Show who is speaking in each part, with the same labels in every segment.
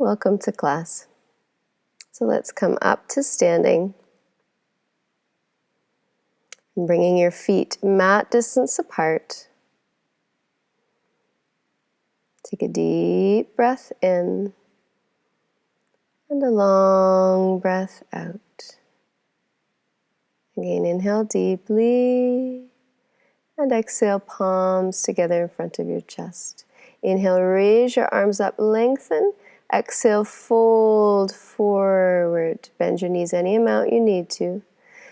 Speaker 1: Welcome to class. So let's come up to standing. Bringing your feet mat distance apart. Take a deep breath in and a long breath out. Again, inhale deeply and exhale, palms together in front of your chest. Inhale, raise your arms up, lengthen. Exhale, fold forward. Bend your knees any amount you need to.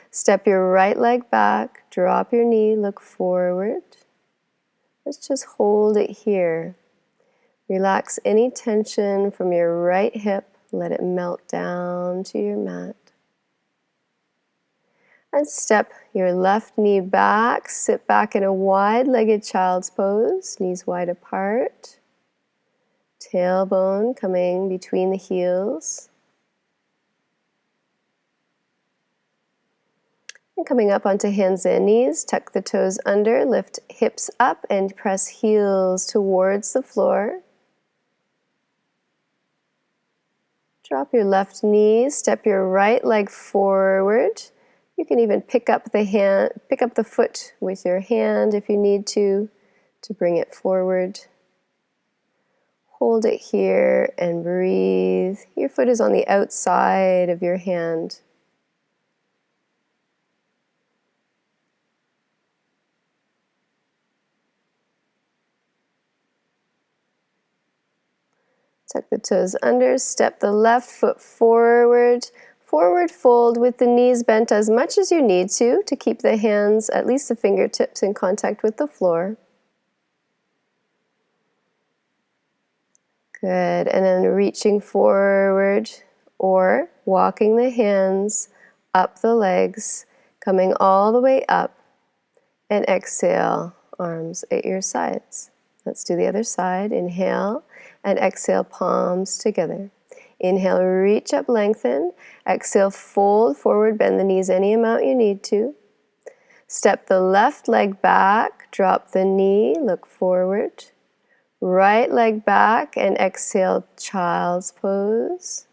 Speaker 1: Step your right leg back, drop your knee, look forward. Let's just hold it here. Relax any tension from your right hip. Let it melt down to your mat. And step your left knee back. Sit back in a wide-legged child's pose, knees wide apart. Tailbone coming between the heels. And coming up onto hands and knees, tuck the toes under, lift hips up and press heels towards the floor. Drop your left knee, step your right leg forward. You can even pick up the foot with your hand if you need to bring it forward. Hold it here and breathe. Your foot is on the outside of your hand. Tuck the toes under, step the left foot forward. Forward fold with the knees bent as much as you need to keep the hands, at least the fingertips, in contact with the floor. Good, and then reaching forward or walking the hands up the legs, coming all the way up, and exhale, arms at your sides. Let's do the other side. Inhale and exhale, palms together. Inhale, reach up, lengthen. Exhale, fold forward, bend the knees any amount you need to. Step the left leg back, drop the knee, look forward. Right leg back and exhale, child's pose.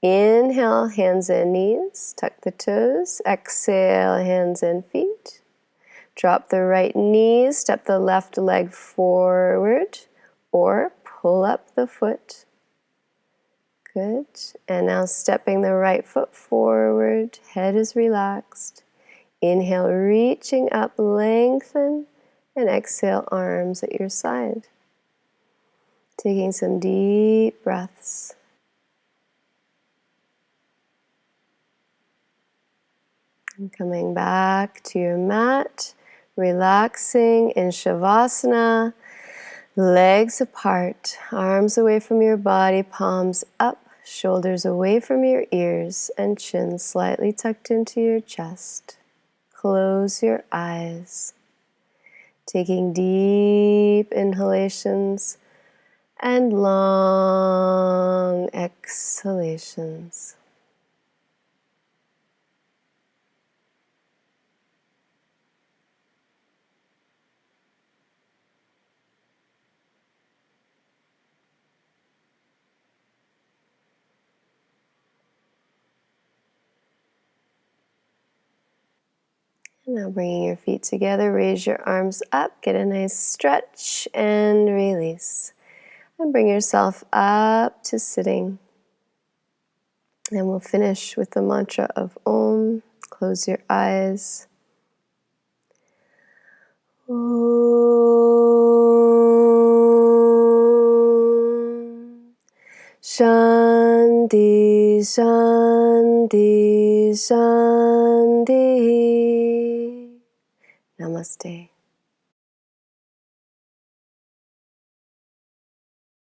Speaker 1: Inhale, hands and knees, tuck the toes. Exhale, hands and feet. Drop the right knee, step the left leg forward or pull up the foot. Good. And now stepping the right foot forward, head is relaxed. Inhale, reaching up, lengthen, and exhale, arms at your side. Taking some deep breaths. And coming back to your mat, relaxing in shavasana. Legs apart, arms away from your body, palms up, shoulders away from your ears, and chin slightly tucked into your chest. Close your eyes. Taking deep inhalations and long exhalations. Now bringing your feet together, raise your arms up, get a nice stretch and release. And bring yourself up to sitting. And we'll finish with the mantra of Om. Close your eyes. Om. Shanti, Shanti, Shanti. Namaste.